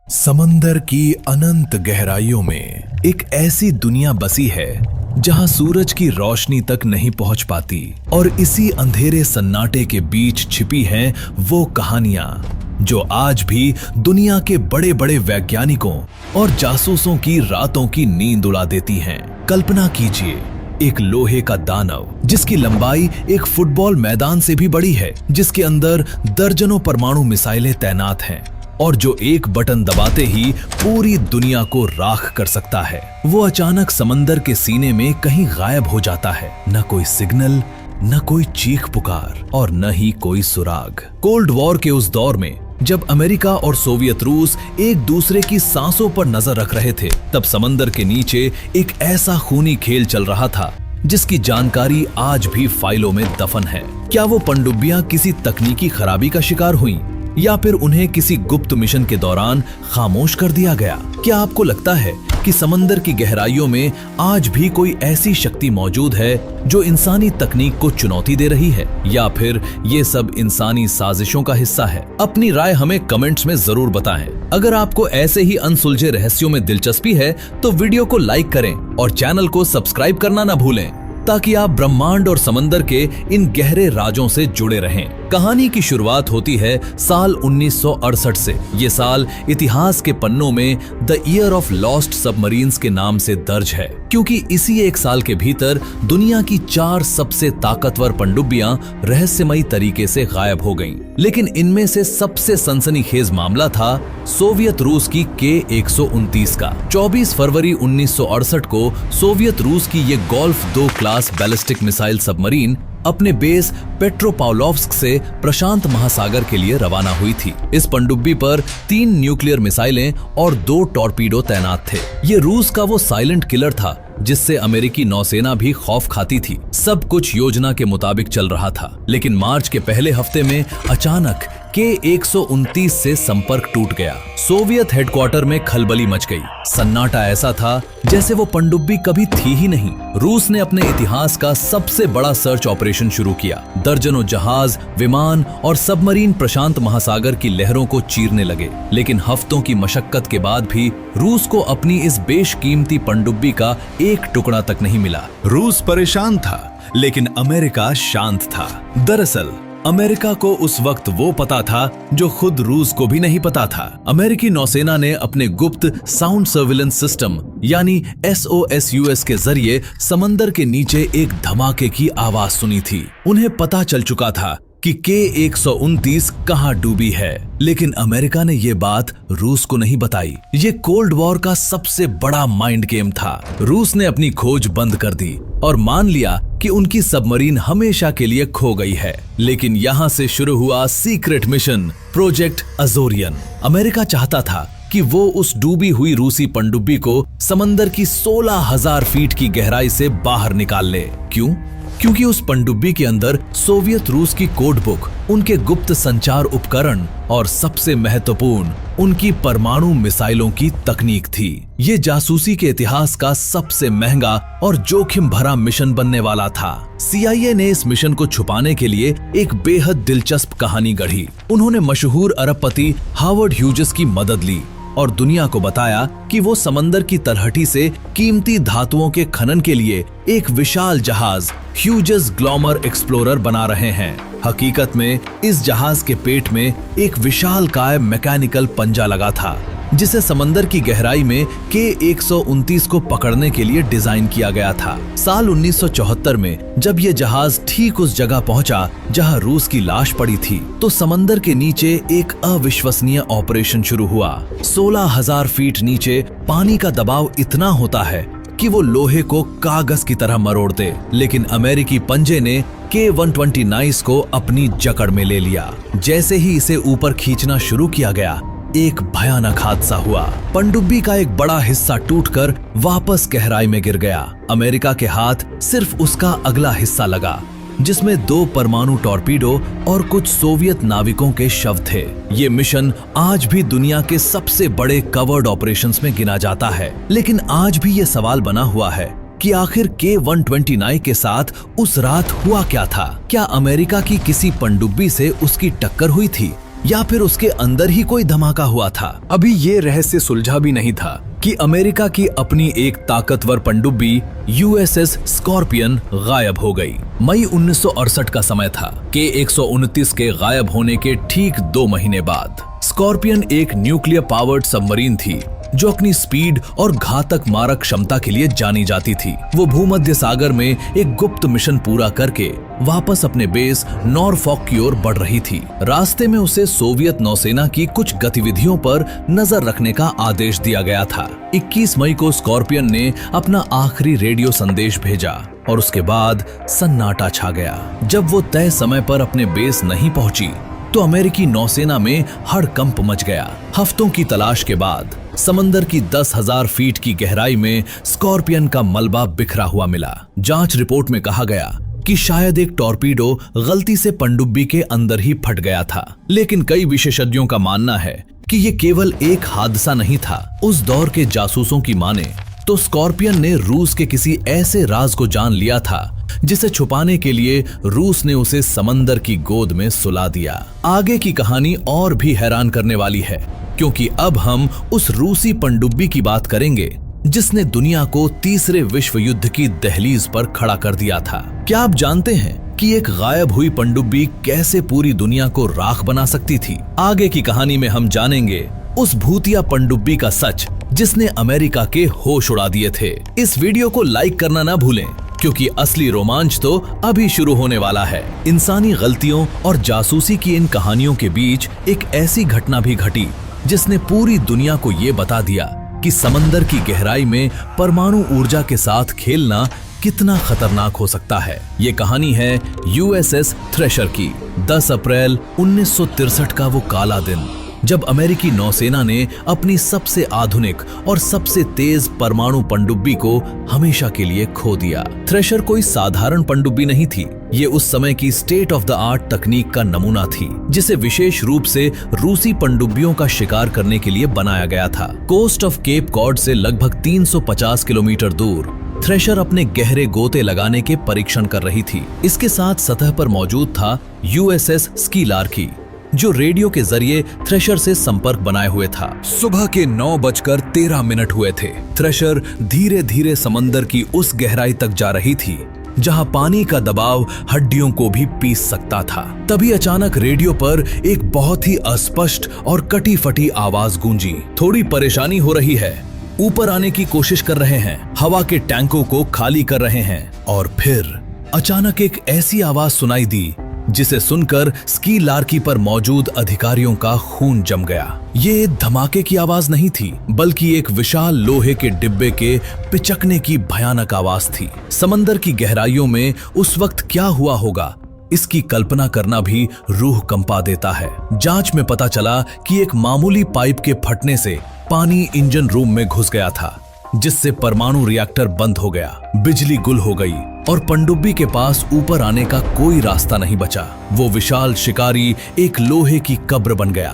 समंदर की अनंत गहराइयों में एक ऐसी दुनिया बसी है जहां सूरज की रोशनी तक नहीं पहुंच पाती और इसी अंधेरे सन्नाटे के बीच छिपी हैं वो कहानियां जो आज भी दुनिया के बड़े बड़े वैज्ञानिकों और जासूसों की रातों की नींद उड़ा देती हैं। कल्पना कीजिए, एक लोहे का दानव जिसकी लंबाई एक फुटबॉल मैदान से भी बड़ी है, जिसके अंदर दर्जनों परमाणु मिसाइलें तैनात हैं और जो एक बटन दबाते ही पूरी दुनिया को राख कर सकता है। वो अचानक समंदर के सीने में कहीं गायब हो जाता है। न कोई सिग्नल, न कोई चीख पुकार और न ही कोई सुराग। कोल्ड वॉर के उस दौर में जब अमेरिका और सोवियत रूस एक दूसरे की सांसों पर नजर रख रहे थे, तब समंदर के नीचे एक ऐसा खूनी खेल चल रहा था जिसकी जानकारी आज भी फाइलों में दफन है। क्या वो पनडुब्बियां किसी तकनीकी खराबी का शिकार हुईं? या फिर उन्हें किसी गुप्त मिशन के दौरान खामोश कर दिया गया? क्या आपको लगता है कि समंदर की गहराइयों में आज भी कोई ऐसी शक्ति मौजूद है जो इंसानी तकनीक को चुनौती दे रही है, या फिर ये सब इंसानी साजिशों का हिस्सा है? अपनी राय हमें कमेंट्स में जरूर बताएं। अगर आपको ऐसे ही अनसुलझे रहस्यों में दिलचस्पी है तो वीडियो को लाइक करें और चैनल को सब्सक्राइब करना न भूलें, ताकि आप ब्रह्मांड और समंदर के इन गहरे राजों से जुड़े रहें। कहानी की शुरुआत होती है साल 1968 से। ये साल इतिहास के पन्नों में the year of lost submarines के नाम से दर्ज है, क्योंकि इसी एक साल के भीतर दुनिया की 4 सबसे ताकतवर पनडुब्बियां रहस्यमयी तरीके से गायब हो गईं। लेकिन इनमें से सबसे सनसनीखेज मामला था सोवियत रूस की K-129 का। 24 फरवरी 1968 को सोवियत रूस की ये golf 2 class ballistic missile submarine अपने बेस पेट्रोपाव्लोव्स्क से प्रशांत महासागर के लिए रवाना हुई थी। इस पनडुब्बी पर 3 न्यूक्लियर मिसाइलें और 2 टॉर्पीडो तैनात थे। ये रूस का वो साइलेंट किलर था जिससे अमेरिकी नौसेना भी खौफ खाती थी। सब कुछ योजना के मुताबिक चल रहा था, लेकिन मार्च के पहले हफ्ते में अचानक K-129 से संपर्क टूट गया। सोवियत हेडक्वार्टर में खलबली मच गई। सन्नाटा ऐसा था जैसे वो पनडुब्बी कभी थी ही नहीं। रूस ने अपने इतिहास का सबसे बड़ा सर्च ऑपरेशन शुरू किया। दर्जनों जहाज, विमान और सबमरीन प्रशांत महासागर की लहरों को चीरने लगे, लेकिन हफ्तों की मशक्कत के बाद भी रूस को अपनी इस बेशकीमती पनडुब्बी का एक टुकड़ा तक नहीं मिला। रूस परेशान था, लेकिन अमेरिका शांत था। दरअसल अमेरिका को उस वक्त वो पता था जो खुद रूस को भी नहीं पता था। अमेरिकी नौसेना ने अपने गुप्त साउंड सर्विलेंस सिस्टम यानी SOSUS के जरिए समंदर के नीचे एक धमाके की आवाज सुनी थी। उन्हें पता चल चुका था कि K-129 कहां डूबी है, लेकिन अमेरिका ने ये बात रूस को नहीं बताई। ये कोल्ड वॉर का सबसे बड़ा माइंड गेम था। रूस ने अपनी खोज बंद कर दी और मान लिया कि उनकी सबमरीन हमेशा के लिए खो गई है। लेकिन यहाँ से शुरू हुआ सीक्रेट मिशन प्रोजेक्ट अजोरियन। अमेरिका चाहता था कि वो उस डूबी हुई रूसी पनडुब्बी को समंदर की 16,000 फीट की गहराई से बाहर निकाल ले। क्यों? क्योंकि उस पनडुब्बी के अंदर सोवियत रूस की कोड बुक, उनके गुप्त संचार उपकरण और सबसे महत्वपूर्ण उनकी परमाणु मिसाइलों की तकनीक थी। ये जासूसी के इतिहास का सबसे महंगा और जोखिम भरा मिशन बनने वाला था। CIA ने इस मिशन को छुपाने के लिए एक बेहद दिलचस्प कहानी गढ़ी। उन्होंने मशहूर अरबपति हावर्ड ह्यूजेस की मदद ली और दुनिया को बताया कि वो समंदर की तलहटी से कीमती धातुओं के खनन के लिए एक विशाल जहाज ह्यूजेस ग्लॉमर एक्सप्लोरर बना रहे हैं। हकीकत में इस जहाज के पेट में एक विशालकाय मैकेनिकल पंजा लगा था, जिसे समंदर की गहराई में K-129 को पकड़ने के लिए डिजाइन किया गया था। साल 1974 में जब ये जहाज ठीक उस जगह पहुंचा जहां रूस की लाश पड़ी थी, तो समंदर के नीचे एक अविश्वसनीय ऑपरेशन शुरू हुआ। 16,000 फीट नीचे पानी का दबाव इतना होता है कि वो लोहे को कागज की तरह मरोड़ दे, लेकिन अमेरिकी पंजे ने K-129 को अपनी जकड़ में ले लिया। जैसे ही इसे ऊपर खींचना शुरू किया गया, एक भयानक हादसा हुआ। पनडुब्बी का एक बड़ा हिस्सा टूटकर वापस गहराई में गिर गया। अमेरिका के हाथ सिर्फ उसका अगला हिस्सा लगा, जिसमें 2 परमाणु टॉर्पीडो और कुछ सोवियत नाविकों के शव थे। ये मिशन आज भी दुनिया के सबसे बड़े कवर्ड ऑपरेशंस में गिना जाता है। लेकिन आज भी ये सवाल बना हुआ है कि आखिर K-129 के साथ उस रात हुआ क्या था? क्या अमेरिका की किसी पनडुब्बी से उसकी टक्कर हुई थी, या फिर उसके अंदर ही कोई धमाका हुआ था। अभी ये रहस्य सुलझा भी नहीं था कि अमेरिका की अपनी एक ताकतवर पनडुब्बी यूएसएस स्कॉर्पियन गायब हो गई। मई 1968 का समय था कि 129 के गायब होने के ठीक 2 महीने बाद। स्कॉर्पियन एक न्यूक्लियर पावर्ड सबमरीन थी जो अपनी स्पीड और घातक मारक क्षमता के लिए जानी जाती थी। वो भूमध्य सागर में एक गुप्त मिशन पूरा करके वापस अपने बेस नॉरफॉक की ओर बढ़ रही थी। रास्ते में उसे सोवियत नौसेना की कुछ गतिविधियों पर नजर रखने का आदेश दिया गया था। 21 मई को स्कॉर्पियन ने अपना आखिरी रेडियो संदेश भेजा और उसके बाद सन्नाटा छा गया। जब वो तय समय पर अपने बेस नहीं पहुंची तो अमेरिकी नौसेना में हड़कंप मच गया। हफ्तों की तलाश के बाद समंदर की 10,000 फीट की गहराई में स्कॉर्पियन का मलबा बिखरा हुआ मिला। जांच रिपोर्ट में कहा गया कि शायद एक टॉर्पीडो गलती से पनडुब्बी के अंदर ही फट गया था, लेकिन कई विशेषज्ञों का मानना है कि ये केवल एक हादसा नहीं था। उस दौर के जासूसों की माने तो स्कॉर्पियन ने रूस के किसी ऐसे राज को जान लिया था जिसे छुपाने के लिए रूस ने उसे समंदर की गोद में सुला दिया। आगे की कहानी और भी हैरान करने वाली है, क्योंकि अब हम उस रूसी पनडुब्बी की बात करेंगे जिसने दुनिया को तीसरे विश्व युद्ध की दहलीज पर खड़ा कर दिया था। क्या आप जानते हैं कि एक गायब हुई पनडुब्बी कैसे पूरी दुनिया को राख बना सकती थी? आगे की कहानी में हम जानेंगे उस भूतिया पनडुब्बी का सच जिसने अमेरिका के होश उड़ा दिए थे। इस वीडियो को लाइक करना ना भूलें, क्योंकि असली रोमांच तो अभी शुरू होने वाला है। इंसानी गलतियों और जासूसी की इन कहानियों के बीच एक ऐसी घटना भी घटी जिसने पूरी दुनिया को ये बता दिया कि समंदर की गहराई में परमाणु ऊर्जा के साथ खेलना कितना खतरनाक हो सकता है। ये कहानी है यूएसएस थ्रेशर की। 10 अप्रैल 1963 का वो काला दिन जब अमेरिकी नौसेना ने अपनी सबसे आधुनिक और सबसे तेज परमाणु पनडुब्बी को हमेशा के लिए खो दिया। थ्रेशर कोई साधारण पनडुब्बी नहीं थी। ये उस समय की स्टेट ऑफ द आर्ट तकनीक का नमूना थी, जिसे विशेष रूप से रूसी पनडुब्बियों का शिकार करने के लिए बनाया गया था। कोस्ट ऑफ केप कॉड से लगभग 350 किलोमीटर दूर थ्रेशर अपने गहरे गोते लगाने के परीक्षण कर रही थी। इसके साथ सतह पर मौजूद था यूएसएस स्कीलार्की, जो रेडियो के जरिए थ्रेशर से संपर्क बनाए हुए था। सुबह के 9:13 हुए थे। थ्रेशर धीरे धीरे समंदर की उस गहराई तक जा रही थी जहां पानी का दबाव हड्डियों को भी पीस सकता था। तभी अचानक रेडियो पर एक बहुत ही अस्पष्ट और कटी फटी आवाज गूंजी। थोड़ी परेशानी हो रही है, ऊपर आने की कोशिश कर रहे हैं, हवा के टैंकों को खाली कर रहे हैं। और फिर अचानक एक ऐसी आवाज सुनाई दी जिसे सुनकर स्कीलार्की पर मौजूद अधिकारियों का खून जम गया। ये धमाके की आवाज नहीं थी, बल्कि एक विशाल लोहे के डिब्बे के पिचकने की भयानक आवाज थी। समंदर की गहराइयों में उस वक्त क्या हुआ होगा, इसकी कल्पना करना भी रूह कंपा देता है। जांच में पता चला कि एक मामूली पाइप के फटने से पानी इंजन रूम में घुस गया था, जिससे परमाणु रिएक्टर बंद हो गया, बिजली गुल हो गई और पनडुब्बी के पास ऊपर आने का कोई रास्ता नहीं बचा। वो विशाल शिकारी एक लोहे की कब्र बन गया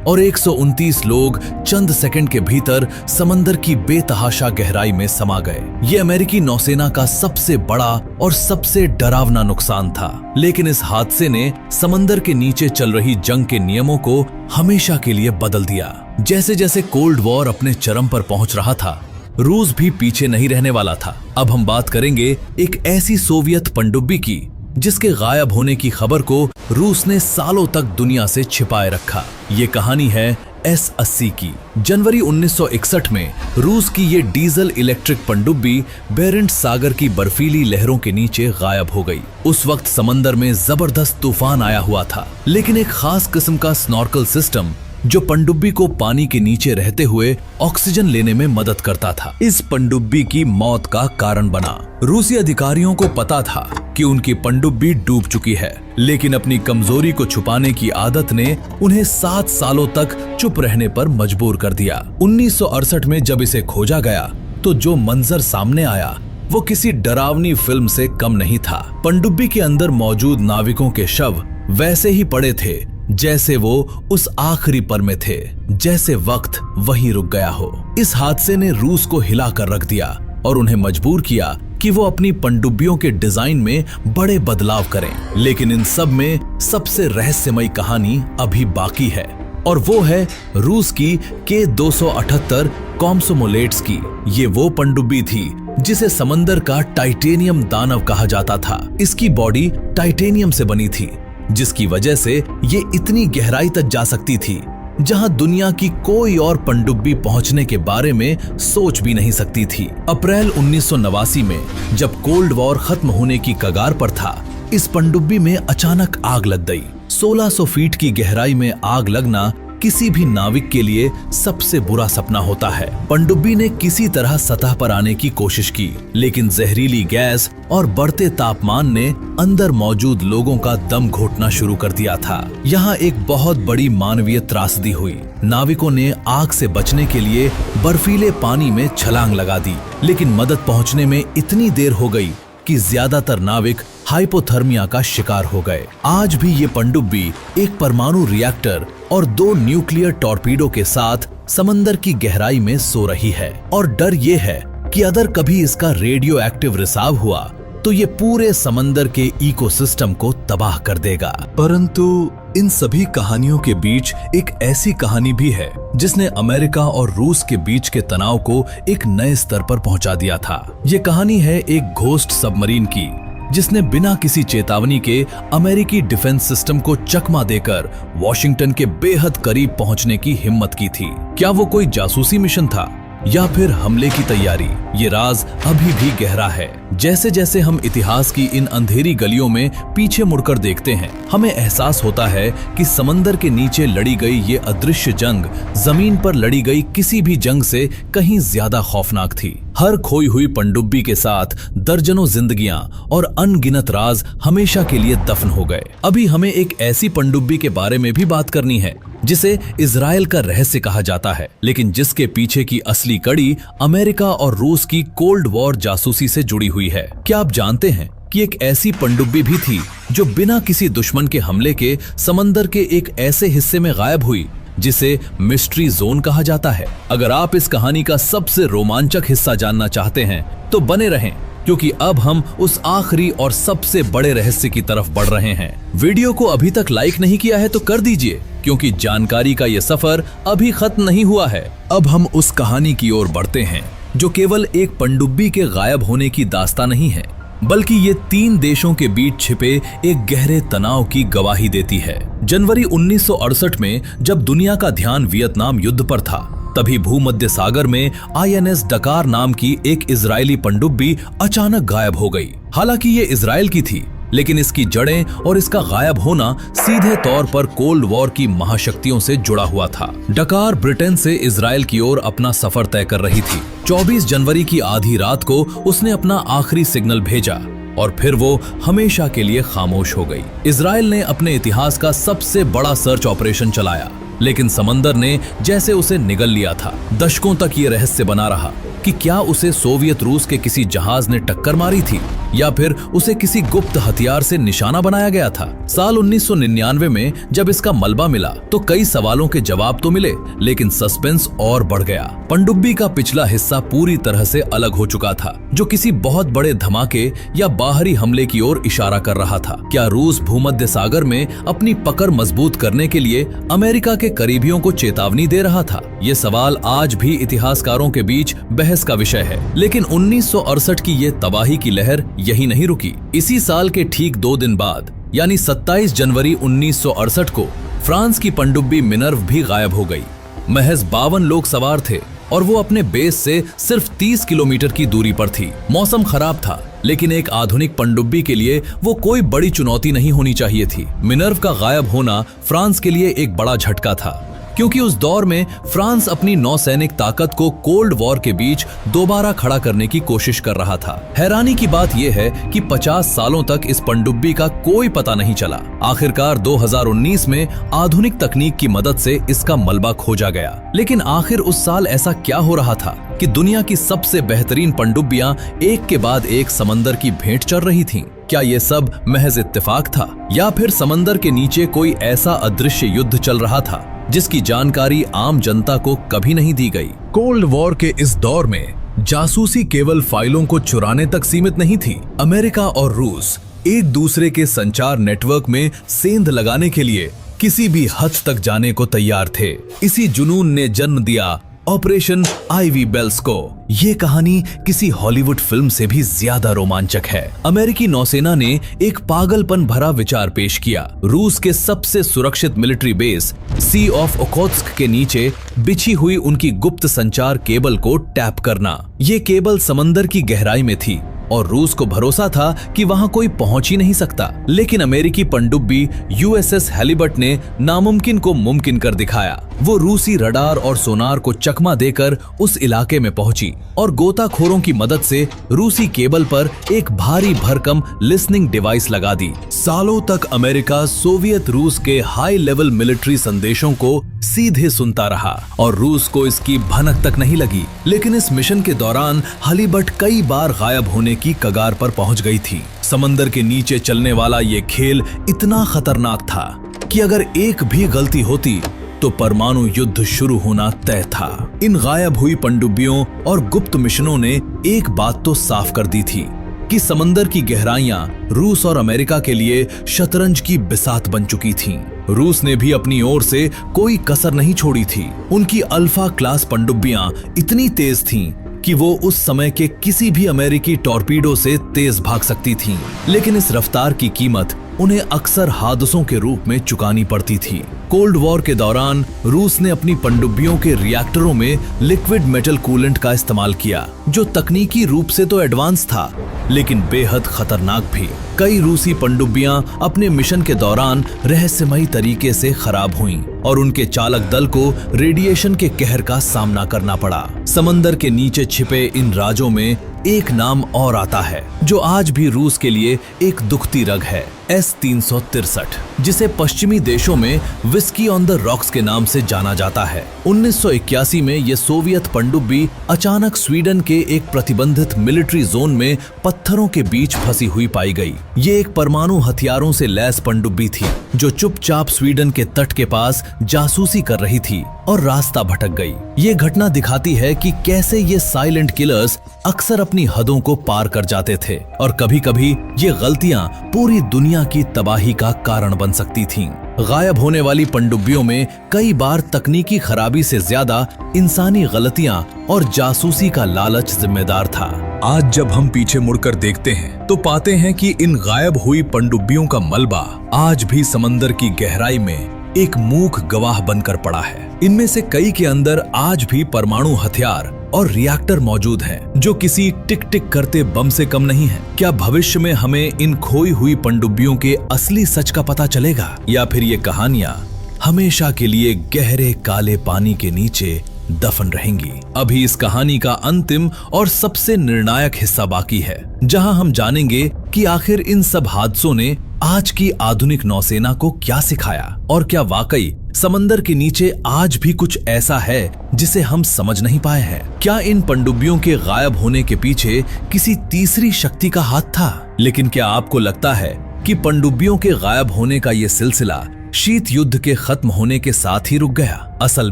और 129 लोग चंद सेकंड के भीतर समंदर की बेतहाशा गहराई में समा गए। ये अमेरिकी नौसेना का सबसे बड़ा और सबसे डरावना नुकसान था। लेकिन इस हादसे ने समंदर के नीचे चल रही जंग के नियमों को हमेशा के लिए बदल दिया। जैसे जैसे कोल्ड वॉर अपने चरम पर पहुंच रहा था, रूस भी पीछे नहीं रहने वाला था। अब हम बात करेंगे एक ऐसी सोवियत पनडुब्बी की जिसके गायब होने की खबर को रूस ने सालों तक दुनिया से छिपाए रखा। ये कहानी है S-80 की। जनवरी 1961 में रूस की ये डीजल इलेक्ट्रिक पनडुब्बी बेरेंट सागर की बर्फीली लहरों के नीचे गायब हो गई। उस वक्त समंदर में जबरदस्त तूफान आया हुआ था, लेकिन एक खास किस्म का स्नॉर्कल सिस्टम जो पनडुब्बी को पानी के नीचे रहते हुए ऑक्सीजन लेने में मदद करता था, इस पनडुब्बी की मौत का कारण बना। रूसी अधिकारियों को पता था कि उनकी पनडुब्बी डूब चुकी है, लेकिन अपनी कमजोरी को छुपाने की आदत ने उन्हें 7 सालों तक चुप रहने पर मजबूर कर दिया। 1968 में जब इसे खोजा गया तो जो मंजर सामने आया वो किसी डरावनी फिल्म से कम नहीं था। पनडुब्बी के अंदर मौजूद नाविकों के शव वैसे ही पड़े थे जैसे वो उस आखिरी पल में थे, जैसे वक्त वहीं रुक गया हो। इस हादसे ने रूस को हिला कर रख दिया और उन्हें मजबूर किया कि वो अपनी पनडुब्बियों के डिजाइन में बड़े बदलाव करें। लेकिन इन सब में सबसे रहस्यमयी कहानी अभी बाकी है, और वो है रूस की K-278 कॉम्सोमोलेट्स की। ये वो पनडुब्बी थी जिसे समंदर का टाइटेनियम दानव कहा जाता था। इसकी बॉडी टाइटेनियम से बनी थी, जिसकी वजह से ये इतनी गहराई तक जा सकती थी जहां दुनिया की कोई और पनडुब्बी पहुंचने के बारे में सोच भी नहीं सकती थी। अप्रैल 1989 में जब कोल्ड वॉर खत्म होने की कगार पर था, इस पनडुब्बी में अचानक आग लग गई। 1600 फीट की गहराई में आग लगना किसी भी नाविक के लिए सबसे बुरा सपना होता है। पनडुब्बी ने किसी तरह सतह पर आने की कोशिश की, लेकिन जहरीली गैस और बढ़ते तापमान ने अंदर मौजूद लोगों का दम घोटना शुरू कर दिया था। यहाँ एक बहुत बड़ी मानवीय त्रासदी हुई। नाविकों ने आग से बचने के लिए बर्फीले पानी में छलांग लगा दी, लेकिन मदद पहुंचने में इतनी देर हो गई कि ज्यादातर नाविक हाइपोथर्मिया का शिकार हो गए। आज भी ये पनडुब्बी एक परमाणु रिएक्टर और 2 न्यूक्लियर टॉर्पीडो के साथ समंदर की गहराई में सो रही है, और डर ये है कि अगर कभी इसका रेडियो एक्टिव रिसाव हुआ तो ये पूरे समंदर के इकोसिस्टम को तबाह कर देगा। परंतु इन सभी कहानियों के बीच एक ऐसी कहानी भी है जिसने अमेरिका और रूस के बीच के तनाव को एक नए स्तर पर पहुंचा दिया था। ये कहानी है एक घोस्ट सबमरीन की, जिसने बिना किसी चेतावनी के अमेरिकी डिफेंस सिस्टम को चकमा देकर वॉशिंगटन के बेहद करीब पहुंचने की हिम्मत की थी। क्या वो कोई जासूसी मिशन था या फिर हमले की तैयारी? ये राज अभी भी गहरा है। जैसे जैसे हम इतिहास की इन अंधेरी गलियों में पीछे मुड़कर देखते हैं, हमें एहसास होता है कि समंदर के नीचे लड़ी गई ये अदृश्य जंग जमीन पर लड़ी गई किसी भी जंग से कहीं ज्यादा खौफनाक थी। हर खोई हुई पनडुब्बी के साथ दर्जनों जिंदगियां और अनगिनत राज हमेशा के लिए दफन हो गए। अभी हमें एक ऐसी पनडुब्बी के बारे में भी बात करनी है जिसे इजराइल का रहस्य कहा जाता है, लेकिन जिसके पीछे की असली कड़ी अमेरिका और रूस की कोल्ड वॉर जासूसी से जुड़ी हुई है। क्या आप जानते हैं कि एक ऐसी पनडुब्बी भी थी जो बिना किसी दुश्मन के हमले के समंदर के एक ऐसे हिस्से में गायब हुई जिसे मिस्ट्री जोन कहा जाता है? अगर आप इस कहानी का सबसे रोमांचक हिस्सा जानना चाहते हैं तो बने रहें, क्योंकि अब हम उस आखिरी और सबसे बड़े रहस्य की तरफ बढ़ रहे हैं। वीडियो को अभी तक लाइक नहीं किया है तो कर दीजिए, क्योंकि जानकारी का ये सफर अभी खत्म नहीं हुआ है। अब हम उस कहानी की ओर बढ़ते हैं जो केवल एक पनडुब्बी के गायब होने की दास्तां नहीं है, बल्कि ये 3 देशों के बीच छिपे एक गहरे तनाव की गवाही देती है। जनवरी 1968 में जब दुनिया का ध्यान वियतनाम युद्ध पर था, तभी भूमध्य सागर में INS डकार नाम की एक इजरायली पनडुब्बी अचानक गायब हो गई। हालांकि ये इजराइल की थी, लेकिन इसकी जड़ें और इसका गायब होना सीधे तौर पर कोल्ड वॉर की महाशक्तियों से जुड़ा हुआ था। डकार ब्रिटेन से इजराइल की ओर अपना सफर तय कर रही थी। 24 जनवरी की आधी रात को उसने अपना आखिरी सिग्नल भेजा और फिर वो हमेशा के लिए खामोश हो गई। इजराइल ने अपने इतिहास का सबसे बड़ा सर्च ऑपरेशन चलाया, लेकिन समंदर ने जैसे उसे निगल लिया था। दशकों तक ये रहस्य बना रहा कि क्या उसे सोवियत रूस के किसी जहाज ने टक्कर मारी थी या फिर उसे किसी गुप्त हथियार से निशाना बनाया गया था। साल 1999 में जब इसका मलबा मिला तो कई सवालों के जवाब तो मिले, लेकिन सस्पेंस और बढ़ गया। पनडुब्बी का पिछला हिस्सा पूरी तरह से अलग हो चुका था, जो किसी बहुत बड़े धमाके या बाहरी हमले की ओर इशारा कर रहा था। क्या रूस भूमध्य सागर में अपनी पकड़ मजबूत करने के लिए अमेरिका के करीबियों को चेतावनी दे रहा था? ये सवाल आज भी इतिहासकारों के बीच बहस का विषय है। लेकिन 1968 की ये तबाही की लहर यही नहीं रुकी। इसी साल के ठीक 2 दिन बाद, यानी 27 जनवरी 1968 को फ्रांस की पनडुब्बी मिनर्व भी गायब हो गई। महज 52 लोग सवार थे और वो अपने बेस से सिर्फ 30 किलोमीटर की दूरी पर थी। मौसम खराब था, लेकिन एक आधुनिक पनडुब्बी के लिए वो कोई बड़ी चुनौती नहीं होनी चाहिए थी। मिनर्व का गायब होना फ्रांस के लिए एक बड़ा झटका था, क्योंकि उस दौर में फ्रांस अपनी नौसैनिक ताकत को कोल्ड वॉर के बीच दोबारा खड़ा करने की कोशिश कर रहा था। हैरानी की बात यह है कि 50 सालों तक इस पनडुब्बी का कोई पता नहीं चला। आखिरकार 2019 में आधुनिक तकनीक की मदद से इसका मलबा खोजा गया। लेकिन आखिर उस साल ऐसा क्या हो रहा था कि दुनिया की सबसे बेहतरीन पनडुब्बियां एक के बाद एक समंदर की भेंट चढ़ रही थीं? क्या ये सब महज इत्तेफाक था या फिर समंदर के नीचे कोई ऐसा अदृश्य युद्ध चल रहा था जिसकी जानकारी आम जनता को कभी नहीं दी गई? कोल्ड वॉर के इस दौर में जासूसी केवल फाइलों को चुराने तक सीमित नहीं थी। अमेरिका और रूस एक दूसरे के संचार नेटवर्क में सेंध लगाने के लिए किसी भी हद तक जाने को तैयार थे। इसी जुनून ने जन्म दिया ऑपरेशन आईवी बेल्स को। ये कहानी किसी हॉलीवुड फिल्म से भी ज्यादा रोमांचक है। अमेरिकी नौसेना ने एक पागलपन भरा विचार पेश किया। रूस के सबसे सुरक्षित military base Sea of Okhotsk के नीचे बिछी हुई उनकी गुप्त संचार केबल को टैप करना। ये केबल समंदर की गहराई में थी और रूस को भरोसा था कि वहां कोई पहुंच ही नहीं सकता। लेकिन अमेरिकी पनडुब्बी यूएसएस हैलिबर्ट ने नामुमकिन को मुमकिन कर दिखाया। वो रूसी रडार और सोनार को चकमा देकर उस इलाके में पहुंची और गोताखोरों की मदद से रूसी केबल पर एक भारी भरकम लिसनिंग डिवाइस लगा दी। सालों तक अमेरिका सोवियत रूस के हाई लेवल मिलिट्री संदेशों को सीधे सुनता रहा और रूस को इसकी भनक तक नहीं लगी। लेकिन इस मिशन के दौरान हैलिबर्ट कई बार गायब होने की कगार पर पहुंच गई थी। समंदर के नीचे चलने वाला ये खेल इतना खतरनाक था कि अगर एक भी गलती होती तो परमाणु युद्ध शुरू होना तय था। इन गायब हुई पनडुब्बियों और गुप्त मिशनों ने एक बात तो साफ कर दी थी कि समंदर की गहराइयां रूस और अमेरिका के लिए शतरंज की बिसात बन चुकी थीं। रूस ने भी अपनी ओर से कोई कसर नहीं छोड़ी थी। उनकी अल्फा क्लास पनडुब्बियां इतनी तेज थीं कि वो उस समय के किसी भी अमेरिकी टॉर्पीडो से तेज भाग सकती थीं। लेकिन इस रफ्तार की कीमत उन्हें अक्सर हादसों के रूप में चुकानी पड़ती थी। कोल्ड वॉर के दौरान रूस ने अपनी पनडुब्बियों के रिएक्टरों में लिक्विड मेटल कूलेंट का इस्तेमाल किया, जो तकनीकी रूप से तो एडवांस था लेकिन बेहद खतरनाक भी। कई रूसी पनडुब्बियां अपने मिशन के दौरान रहस्यमयी तरीके से खराब हुईं और उनके चालक दल को रेडिएशन के कहर का सामना करना पड़ा। समंदर के नीचे छिपे इन राजों में एक नाम और आता है जो आज भी रूस के लिए एक दुखती रग है, S-363, जिसे पश्चिमी देशों में विस्की ऑन द रॉक्स के नाम से जाना जाता है। 1981 में ये सोवियत पनडुब्बी अचानक स्वीडन के एक प्रतिबंधित मिलिट्री जोन में पत्थरों के बीच फंसी हुई पाई गई। ये एक परमाणु हथियारों से लैस पनडुब्बी थी जो चुपचाप स्वीडन के तट के पास जासूसी कर रही थी और रास्ता भटक गई। ये घटना दिखाती है कि कैसे ये साइलेंट किलर्स अक्सर अपनी हदों को पार कर जाते थे और कभी-कभी ये गलतियां पूरी दुनिया की तबाही का कारण बन सकती थीं। गायब होने वाली पनडुब्बियों में कई बार तकनीकी खराबी से ज्यादा इंसानी गलतियां और जासूसी का लालच जिम्मेदार था। आज जब हम पीछे मुड़कर देखते हैं तो पाते हैं कि इन गायब हुई पनडुब्बियों का मलबा आज भी समंदर की गहराई में एक मूक गवाह बनकर पड़ा है। इनमें से कई के अंदर आज भी परमाणु हथियार और रिएक्टर मौजूद हैं, जो किसी टिक टिक करते बम से कम नहीं है। क्या भविष्य में हमें इन खोई हुई पनडुब्बियों के असली सच का पता चलेगा, या फिर ये कहानियां हमेशा के लिए गहरे काले पानी के नीचे दफन रहेंगी? अभी इस कहानी का अंतिम और सबसे निर्णायक हिस्सा बाकी है, जहां हम जानेंगे कि आखिर इन सब हादसों ने आज की आधुनिक नौसेना को क्या सिखाया और क्या वाकई समंदर के नीचे आज भी कुछ ऐसा है जिसे हम समझ नहीं पाए हैं। क्या इन पनडुब्बियों के गायब होने के पीछे किसी तीसरी शक्ति का हाथ था? लेकिन क्या आपको लगता है कि पनडुब्बियों के गायब होने का ये सिलसिला शीत युद्ध के खत्म होने के साथ ही रुक गया? असल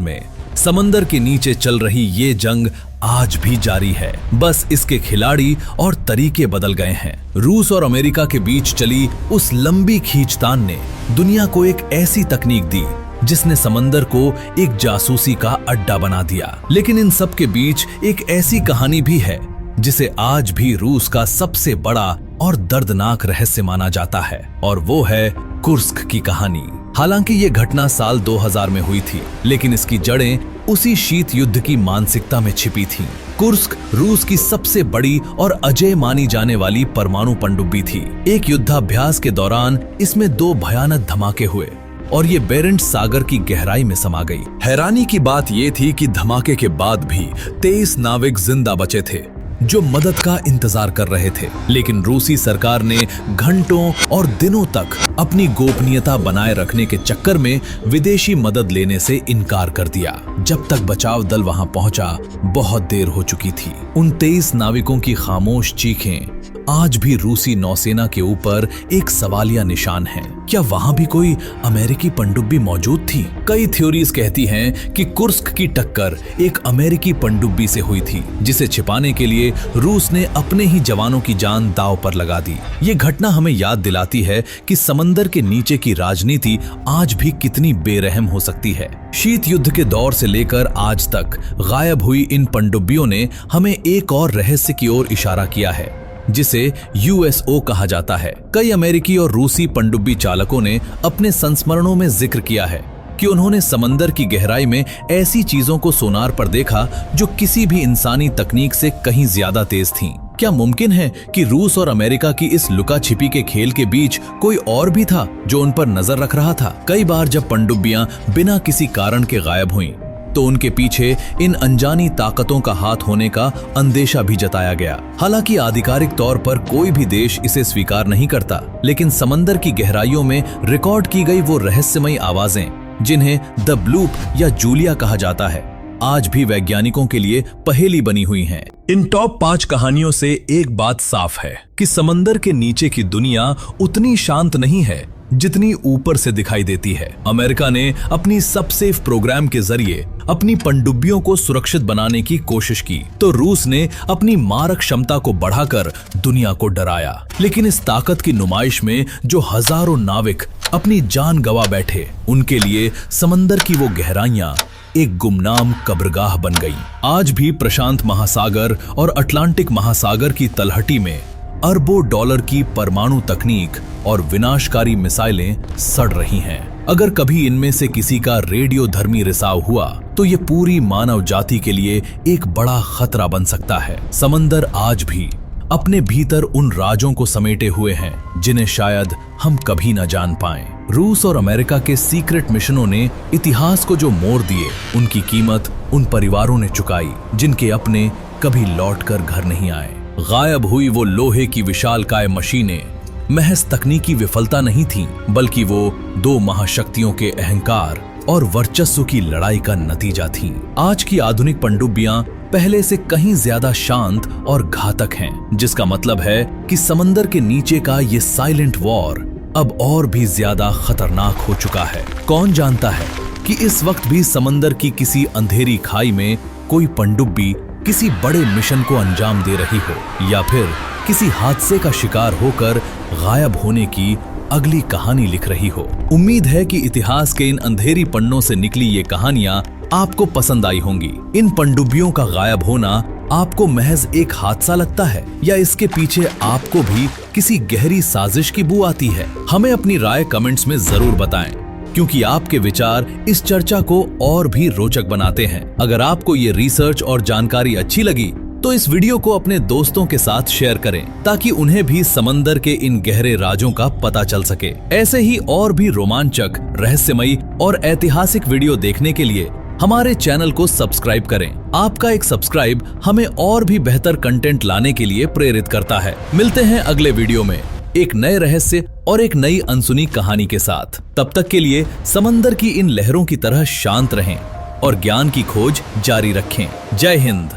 में समंदर के नीचे चल रही ये जंग आज भी जारी है, बस इसके खिलाड़ी और तरीके बदल गए हैं। रूस और अमेरिका के बीच चली उस लंबी खींचतान ने दुनिया को एक ऐसी तकनीक दी जिसने समंदर को एक जासूसी का अड्डा बना दिया। लेकिन इन सब के बीच एक ऐसी कहानी भी है जिसे आज भी रूस का सबसे बड़ा और दर्दनाक रहस्य माना जाता है, और वो है कुर्स्क की कहानी। हालांकि ये घटना साल 2000 में हुई थी, लेकिन इसकी जड़ें उसी शीत युद्ध की मानसिकता में छिपी थीं। कुर्स्क रूस की सबसे बड़ी और अजेय मानी जाने वाली परमाणु पनडुब्बी थी। एक युद्धाभ्यास के दौरान इसमें 2 भयानक धमाके हुए और ये बेरेंट्स सागर की गहराई में समा गई। हैरानी की बात ये थी कि धमाके के बाद भी 23 नाविक जिंदा बचे थे जो मदद का इंतजार कर रहे थे। लेकिन रूसी सरकार ने घंटों और दिनों तक अपनी गोपनीयता बनाए रखने के चक्कर में विदेशी मदद लेने से इनकार कर दिया। जब तक बचाव दल वहां पहुंचा, बहुत देर हो चुकी थी। उन 23 नाविकों की खामोश चीखें आज भी रूसी नौसेना के ऊपर एक सवालिया निशान है। क्या वहां भी कोई अमेरिकी पनडुब्बी मौजूद थी? कई थ्योरीज कहती हैं कि कुर्स्क की टक्कर एक अमेरिकी पनडुब्बी से हुई थी, जिसे छिपाने के लिए रूस ने अपने ही जवानों की जान दांव पर लगा दी। ये घटना हमें याद दिलाती है कि समंदर के नीचे की राजनीति आज भी कितनी बेरहम हो सकती है। शीत युद्ध के दौर से लेकर आज तक गायब हुई इन पनडुब्बियों ने हमें एक और रहस्य की ओर इशारा किया है, जिसे USO कहा जाता है। कई अमेरिकी और रूसी पनडुब्बी चालकों ने अपने संस्मरणों में जिक्र किया है कि उन्होंने समंदर की गहराई में ऐसी चीजों को सोनार पर देखा जो किसी भी इंसानी तकनीक से कहीं ज्यादा तेज थीं। क्या मुमकिन है कि रूस और अमेरिका की इस लुका छिपी के खेल के बीच कोई और भी था जो उन पर नजर रख रहा था? कई बार जब पनडुब्बियां बिना किसी कारण के गायब हुईं, तो उनके पीछे इन अनजानी ताकतों का हाथ होने का अंदेशा भी जताया गया। हालांकि आधिकारिक तौर पर कोई भी देश इसे स्वीकार नहीं करता, लेकिन समंदर की गहराइयों में रिकॉर्ड की गई वो रहस्यमयी आवाजें, जिन्हें द ब्लूप या जूलिया कहा जाता है, आज भी वैज्ञानिकों के लिए पहेली बनी हुई हैं। इन टॉप 5 कहानियों से एक बात साफ है कि समंदर के नीचे की दुनिया उतनी शांत नहीं है जितनी ऊपर से दिखाई देती है। अमेरिका ने अपनी सबसेफ प्रोग्राम के जरिए अपनी पनडुब्बियों को सुरक्षित बनाने की कोशिश की, तो रूस ने अपनी मारक क्षमता को बढ़ाकर दुनिया को डराया। लेकिन इस ताकत की नुमाइश में जो हजारों नाविक अपनी जान गंवा बैठे, उनके लिए समंदर की वो गहराइयां एक गुमनाम कब्रगाह बन गई। आज भी प्रशांत महासागर और अटलांटिक महासागर की तलहटी में अरबों डॉलर की परमाणु तकनीक और विनाशकारी मिसाइलें सड़ रही हैं। अगर कभी इनमें से किसी का रेडियोधर्मी रिसाव हुआ, तो ये पूरी मानव जाति के लिए एक बड़ा खतरा बन सकता है। समंदर आज भी अपने भीतर उन राजों को समेटे हुए हैं जिन्हें शायद हम कभी न जान पाएं। रूस और अमेरिका के सीक्रेट मिशनों ने इतिहास को जो मोड़ दिए, उनकी कीमत उन परिवारों ने चुकाई जिनके अपने कभी लौटकर घर नहीं आए। गायब हुई वो लोहे की विशालकाय मशीनें महज तकनीकी विफलता नहीं थीं, बल्कि वो 2 महाशक्तियों के अहंकार और वर्चस्व की लड़ाई का नतीजा थीं। आज की आधुनिक पनडुब्बियां पहले से कहीं ज्यादा शांत और घातक हैं, जिसका मतलब है कि समंदर के नीचे का ये साइलेंट वॉर अब और भी ज्यादा खतरनाक हो चुका है। कौन जानता है कि इस वक्त भी समंदर की किसी अंधेरी खाई में कोई पनडुब्बी किसी बड़े मिशन को अंजाम दे रही हो, या फिर किसी हादसे का शिकार होकर गायब होने की अगली कहानी लिख रही हो। उम्मीद है कि इतिहास के इन अंधेरी पन्नों से निकली ये कहानियां आपको पसंद आई होंगी। इन पनडुब्बियों का गायब होना आपको महज एक हादसा लगता है, या इसके पीछे आपको भी किसी गहरी साजिश की बू आती है? हमें अपनी राय कमेंट्स में जरूर बताएं, क्योंकि आपके विचार इस चर्चा को और भी रोचक बनाते हैं। अगर आपको ये रिसर्च और जानकारी अच्छी लगी, तो इस वीडियो को अपने दोस्तों के साथ शेयर करें, ताकि उन्हें भी समंदर के इन गहरे राजों का पता चल सके। ऐसे ही और भी रोमांचक, रहस्यमयी और ऐतिहासिक वीडियो देखने के लिए हमारे चैनल को सब्सक्राइब करें। आपका एक सब्सक्राइब हमें और भी बेहतर कंटेंट लाने के लिए प्रेरित करता है। मिलते हैं अगले वीडियो में एक नए रहस्य और एक नई अनसुनी कहानी के साथ। तब तक के लिए समंदर की इन लहरों की तरह शांत रहें और ज्ञान की खोज जारी रखें। जय हिंद।